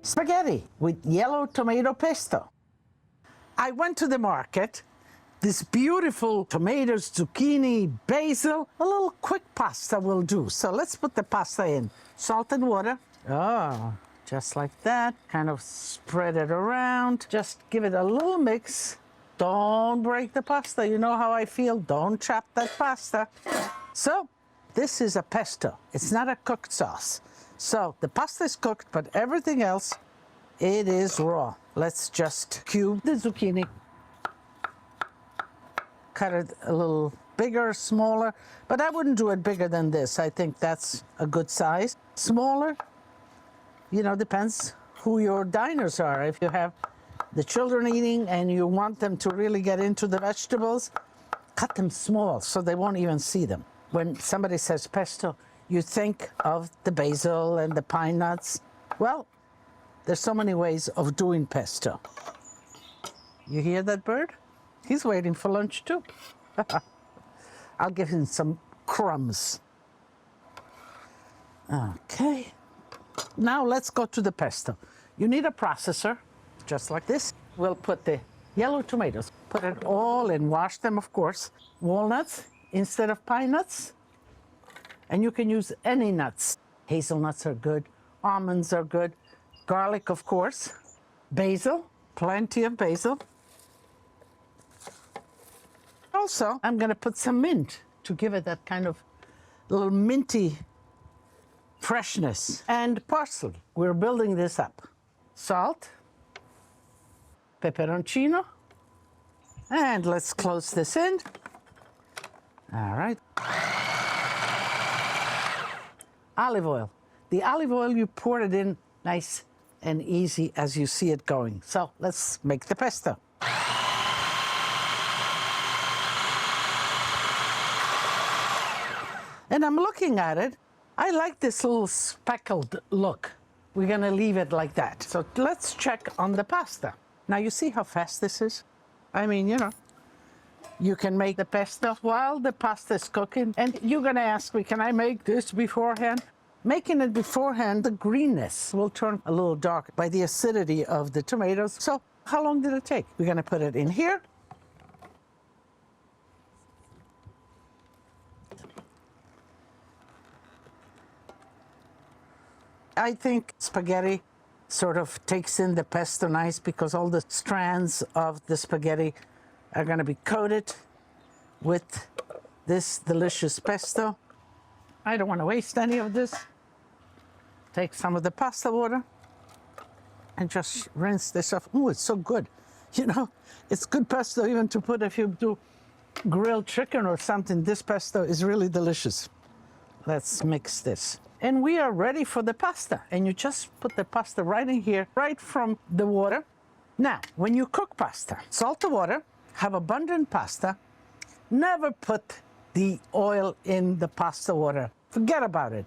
spaghetti with yellow tomato pesto. I went to the market. This beautiful tomatoes, zucchini, basil, a little quick pasta will do. So let's put the pasta in. Salt and water. Oh, just like that. Kind of spread it around. Just give it a little mix. Don't break the pasta. You know how I feel. Don't chop that pasta. So this is a pesto. It's not a cooked sauce. So the pasta is cooked, but everything else, it is raw. Let's just cube the zucchini. Cut it a little bigger, smaller, but I wouldn't do it bigger than this. I think that's a good size. Smaller, you know, depends who your diners are. If you have the children eating and you want them to really get into the vegetables, cut them small so they won't even see them. When somebody says pesto, you think of the basil and the pine nuts. Well, there's so many ways of doing pesto. You hear that bird? He's waiting for lunch too. I'll give him some crumbs. Okay. Now let's go to the pesto. You need a processor, just like this. We'll put the yellow tomatoes, put it all in, wash them, of course. Walnuts instead of pine nuts. And you can use any nuts. Hazelnuts are good, almonds are good, garlic, of course, basil, plenty of basil. Also, I'm going to put some mint to give it that kind of little minty freshness. And parsley. We're building this up. Salt, peperoncino, and let's close this in. All right. Olive oil. The olive oil, you pour it in nice and easy as you see it going. So let's make the pesto. And I'm looking at it. I like this little speckled look. We're gonna leave it like that. So let's check on the pasta. Now you see how fast this is? I mean, you know, you can make the pesto while the pasta is cooking. And you're gonna ask me, can I make this beforehand? Making it beforehand, the greenness will turn a little dark by the acidity of the tomatoes. So how long did it take? We're gonna put it in here. I think spaghetti sort of takes in the pesto nice because all the strands of the spaghetti are going to be coated with this delicious pesto. I don't want to waste any of this. Take some of the pasta water and just rinse this off. Oh, it's so good. You know, it's good pesto even to put if you do grilled chicken or something. This pesto is really delicious. Let's mix this. And we are ready for the pasta. And you just put the pasta right in here, right from the water. Now, when you cook pasta, salt the water, have abundant pasta. Never put the oil in the pasta water. Forget about it.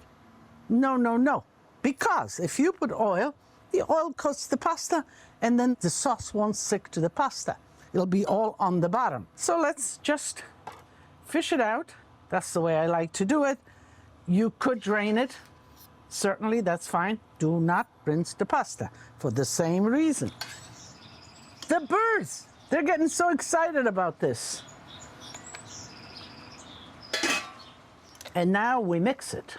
No, no, no. Because if you put oil, the oil coats the pasta, and then the sauce won't stick to the pasta. It'll be all on the bottom. So let's just fish it out. That's the way I like to do it. You could drain it. Certainly, that's fine. Do not rinse the pasta for the same reason. The birds, they're getting so excited about this. And now we mix it.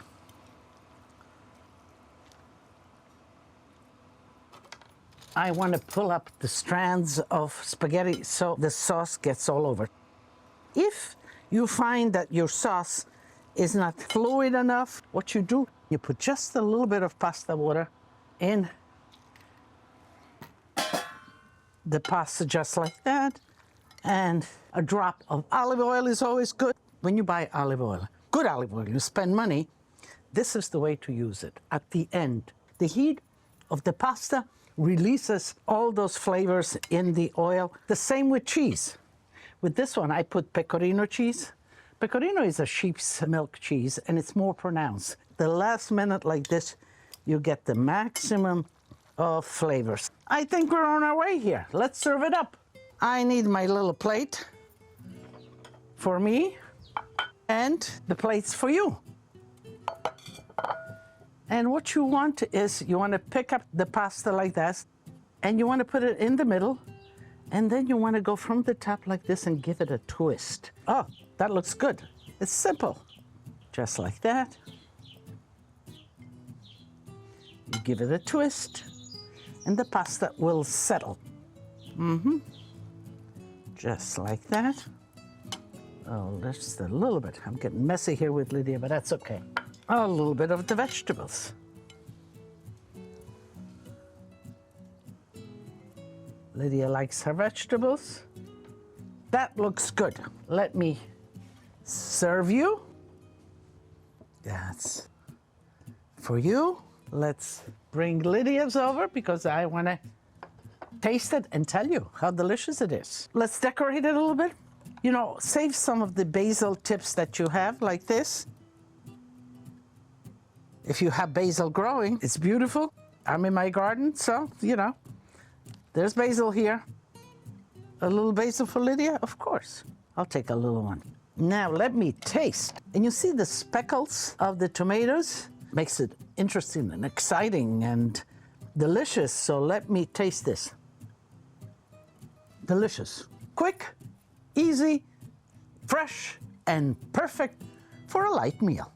I want to pull up the strands of spaghetti so the sauce gets all over. If you find that your sauce is not fluid enough, what you do, you put just a little bit of pasta water in the pasta just like that, and a drop of olive oil is always good. When you buy olive oil, good olive oil, you spend money, this is the way to use it. At the end, the heat of the pasta releases all those flavors in the oil. The same with cheese. With this one, I put pecorino cheese. Pecorino is a sheep's milk cheese, and it's more pronounced. The last minute like this, you get the maximum of flavors. I think we're on our way here. Let's serve it up. I need my little plate for me, and the plates for you. And what you want is you want to pick up the pasta like this, and you want to put it in the middle, and then you want to go from the top like this and give it a twist. Oh, that looks good. It's simple. Just like that. You give it a twist, and the pasta will settle. Just like that. Oh, just a little bit. I'm getting messy here with Lydia, but that's okay. A little bit of the vegetables. Lydia likes her vegetables. That looks good. Let me serve you. That's for you. Let's bring Lydia's over because I want to taste it and tell you how delicious it is. Let's decorate it a little bit. You know, save some of the basil tips that you have like this. If you have basil growing, it's beautiful. I'm in my garden, so, you know, there's basil here. A little basil for Lydia? Of course. I'll take a little one. Now let me taste. And you see the speckles of the tomatoes? Makes it interesting and exciting and delicious. So let me taste this. Delicious. Quick, easy, fresh, and perfect for a light meal.